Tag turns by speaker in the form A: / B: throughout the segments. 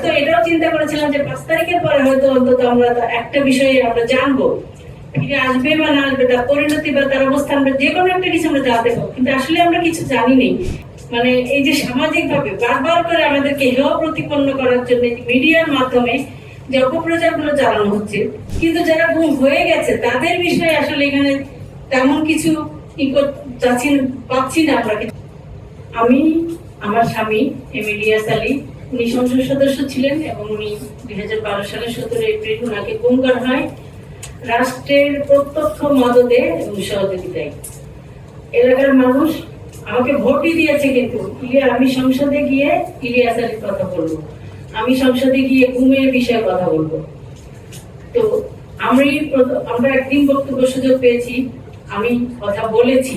A: হয়তো এটাও চিন্তা করেছিলাম যে 5 তারিখের পরে হয়তো অন্তত আমরা একটা বিষয়ে আমরা জানবো, ফিরে আসবে বা না আসবে, তার পরিণতি বা তার অবস্থান বা যে কোনো একটা কিছু আমরা জানতে পারবো, কিন্তু আসলে আমরা কিছু জানি নেই। মানে এই যে সামাজিক ভাবে বারবার করে আমাদেরকে হেয় প্রতিপন্ন করার জন্য মিডিয়ার মাধ্যমে যে অপপ্রচার গুলো চালানো হচ্ছে, কিন্তু যারা গুম হয়ে গেছে তাদের বিষয়ে আসলে এখানে তেমন কিছু পাচ্ছি না আমরা। আমি, আমার স্বামী ইলিয়াস আলী, উনি সংসদ সদস্য ছিলেন এবং উনি 2012 সালের 17 এপ্রিল ওনাকে গুম করা হয় রাষ্ট্রের প্রত্যক্ষ মদদে এবং সহযোগিতায়। এলাকার মানুষ আমাকে ভোটই দিয়েছে, কিন্তু আমি সংসদে গিয়ে ইলিয়াস আলীর কথা বলবো, আমি সংসদে গিয়ে গুমের বিষয়ে কথা বলবো। তো আমরা একদিন বক্তব্য সুযোগ পেয়েছি, আমি কথা বলেছি,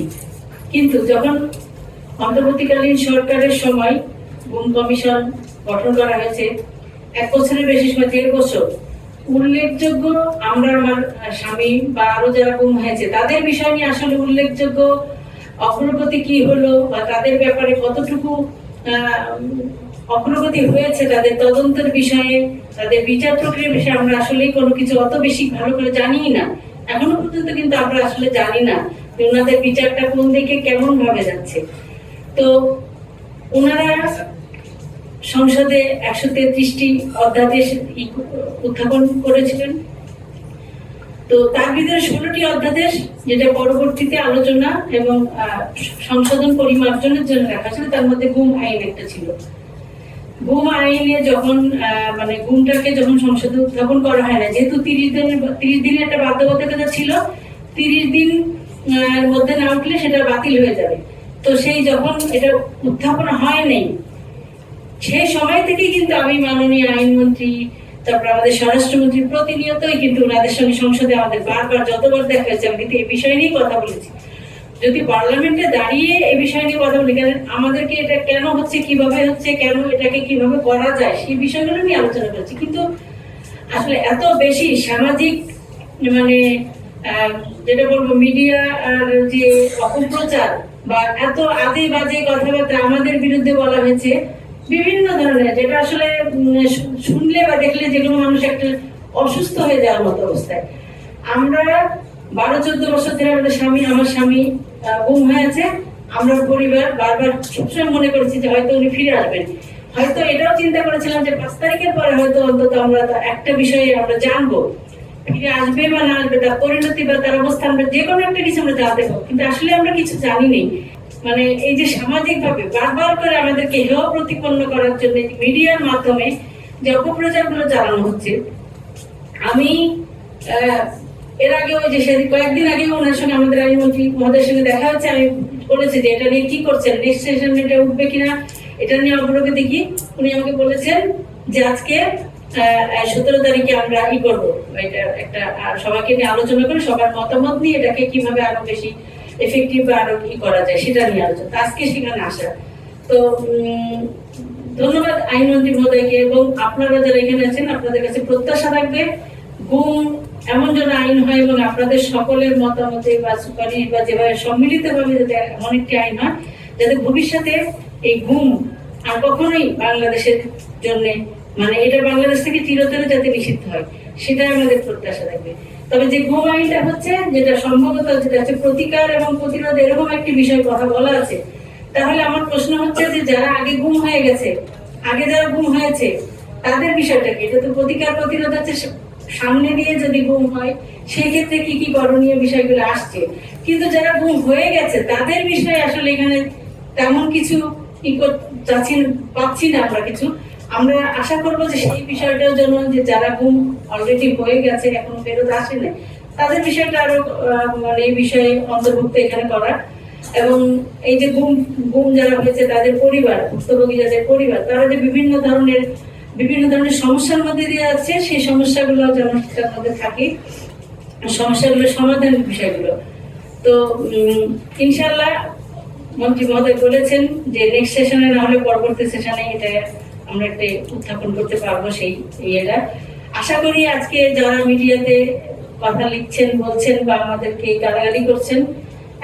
A: কিন্তু যখন অন্তর্বর্তীকালীন সরকারের সময় গুম কমিশন গঠন করা হয়েছে 1 বছরের বেশি সময়, 1.5 বছর, উল্লেখযোগ্য আমরা, আমার স্বামী বা আরো যারা গুম হয়েছে তাদের বিষয় নিয়ে আসলে উল্লেখযোগ্য অগ্রগতি কি হলো বা তাদের ব্যাপারে কতটুকু অগ্রগতি হয়েছে, তাদের তদন্তের বিষয়ে, তাদের বিচার প্রক্রিয়ার বিষয়ে আমরা আসলে কোনো কিছু অত বেশি ভালো করে জানি না। এখনো পর্যন্ত কিন্তু আমরা আসলে জানি না যে ওনাদের বিচারটা কোন দিকে কেমন ভাবে যাচ্ছে। তো ওনারা সংসদে 133টি অধ্যাদেশ উত্থাপন করেছিলেন। তো তার ভিতরে 16টি অধ্যাদেশ যেটা পরবর্তীতে আলোচনা এবং সংশোধন পরিমার্জনের জন্য রাখা ছিল, তার মধ্যে গুম আইন একটা ছিল। গুম আইনে যখন মানে গুমটাকে যখন সংসদে উত্থাপন করা হয় না, যেহেতু 30 দিনের একটা বাধ্যবাধকতা ছিল, 30 দিন মধ্যে না উঠলে সেটা বাতিল হয়ে যাবে। তো সেই যখন এটা উত্থাপন হয় নাই, সেই সময় থেকেই কিন্তু আমি মাননীয় আইনমন্ত্রী, তারপর আমাদের স্বরাষ্ট্রমন্ত্রী প্রতিনিয়তই কিন্তু ওনাদের সঙ্গে সংসদে আমাদের বারবার যতবার দেখা হয়েছে আমি কিন্তু এই বিষয় নিয়েই কথা বলেছি। যদি পার্লামেন্টে দাঁড়িয়ে এই বিষয় নিয়ে কথা বলি, কারণ আমাদেরকে এটা কেন হচ্ছে, কিভাবে হচ্ছে, কেন এটাকে কিভাবে করা যায়, সেই বিষয়গুলো নিয়ে আলোচনা করেছি। কিন্তু আসলে এত বেশি সামাজিক মানে যেটা বলবো মিডিয়া আর যে অপপ্রচার বা এত আজে বাজে কথাবার্তা আমাদের বিরুদ্ধে বলা হয়েছে বিভিন্ন ধরনের, যেটা আসলে শুনলে বা দেখলে যেগুলো মানুষ একটা অসুস্থ হয়ে যাওয়ার মতো অবস্থায়। আমরা 12-14 বছর ধরে আমার স্বামী গুম হয়েছে, আমরা পরিবার বারবার সবসময় মনে করেছি যে হয়তো উনি ফিরে আসবেন। হয়তো এটাও চিন্তা করেছিলাম যে 5 তারিখের পরে হয়তো অন্তত আমরা একটা বিষয়ে আমরা জানবো, ফিরে আসবে বা না আসবে, তার পরিণতি বা তার অবস্থান বা যে কোনো একটা কিছু আমরা জানতে পারবো, কিন্তু আসলে আমরা কিছু জানি নেই। মানে এই যে সামাজিক ভাবে বারবার করে আমাদেরকে হেয় প্রতিপন্ন করার জন্য মিডিয়ার মাধ্যমে যে অপপ্রচার গুলো চালানো হচ্ছে। আমি এর আগে ওই যে কয়েকদিন আগে ওনার সঙ্গে আমাদের আইনমন্ত্রী মহোদয়ের সঙ্গে দেখা হচ্ছে, আমি বলেছি যে এটা নিয়ে কি করছেন, নেক্সট সেশনে এটা উঠবে কিনা, এটা নিয়ে অগ্রগতি কি। উনি আমাকে বলেছেন যে আজকে 17 তারিখে আমরা ই করবো, এটা একটা সবাইকে নিয়ে আলোচনা করে সবার মতামত নিয়ে এটাকে কিভাবে আরো বেশি এফেক্টিভ বা আরো কি করা যায় সেটা নিয়ে আলোচনা। আজকে সেখানে আসা। তো ধন্যবাদ আইনমন্ত্রী মহোদয়কে, এবং আপনারা যারা এখানে আছেন আপনাদের কাছে প্রত্যাশা থাকবে গুম এমন যেন আইন হয় এবং আপনাদের সকলের মতামতে বা সুপারিশ বা যেভাবে সম্মিলিত ভাবে যাতে এমন একটি আইন হয় যাতে ভবিষ্যতে এই গুম আর কখনোই বাংলাদেশের জন্য মানে এটা বাংলাদেশ থেকে চিরতরে যাতে নিষিদ্ধ হয়, সেটাই আমাদের প্রত্যাশা থাকবে। তবে যে গুম আইনটা হচ্ছে, যেটা সম্ভবত যেটা হচ্ছে প্রতিকার এবং প্রতিরোধ, এরকম একটি বিষয় কথা বলা আছে, তাহলে আমার প্রশ্ন হচ্ছে যে যারা আগে গুম হয়ে গেছে, আগে যারা গুম হয়েছে তাদের বিষয়টা কি? এটা তো প্রতিকার প্রতিরোধ হচ্ছে সামনে দিয়ে যদি গুম হয় সেই ক্ষেত্রে কি কি করণীয় বিষয়গুলো আসছে, কিন্তু যারা গুম হয়ে গেছে তাদের বিষয়ে আসলে এখানে তেমন কিছু পাচ্ছি না আমরা কিছু। আমরা আশা করবো যে সেই বিষয়টার জন্য যে যারা গুম অলরেডি হয়ে গেছে এখনো ফেরত আসে না, তাদের বিষয়টা আরো মানে এই বিষয়ে অন্তর্ভুক্ত এখানে করা, এবং এই যে গুম যারা হয়েছে তাদের পরিবার, ভুক্তভোগী যাদের পরিবার, তারা যে বিভিন্ন ধরনের সমস্যার মধ্যে দিয়ে যাচ্ছে, সেই সমস্যাগুলো যেন তার মধ্যে থাকে, সমস্যাগুলো সমাধানের বিষয়গুলো। তো ইনশাআল্লাহ মন্ত্রী মহোদয় বলেছেন যে নেক্সট সেশনে না হলে পরবর্তী সেশনে এটা আমরা একটা উত্থাপন করতে পারবো। সেই ইয়েটা আশা করি আজকে যারা মিডিয়াতে কথা লিখছেন, বলছেন বা আমাদেরকে গালাগালি করছেন,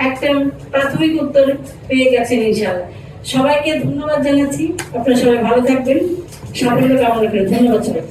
A: একটা প্রাথমিক উত্তর পেয়ে গেছেন ইনশাআল্লাহ। সবাইকে ধন্যবাদ জানাচ্ছি, আপনারা সবাই ভালো থাকবেন। সাফল্য কামনা করি। ধন্যবাদ সবাই।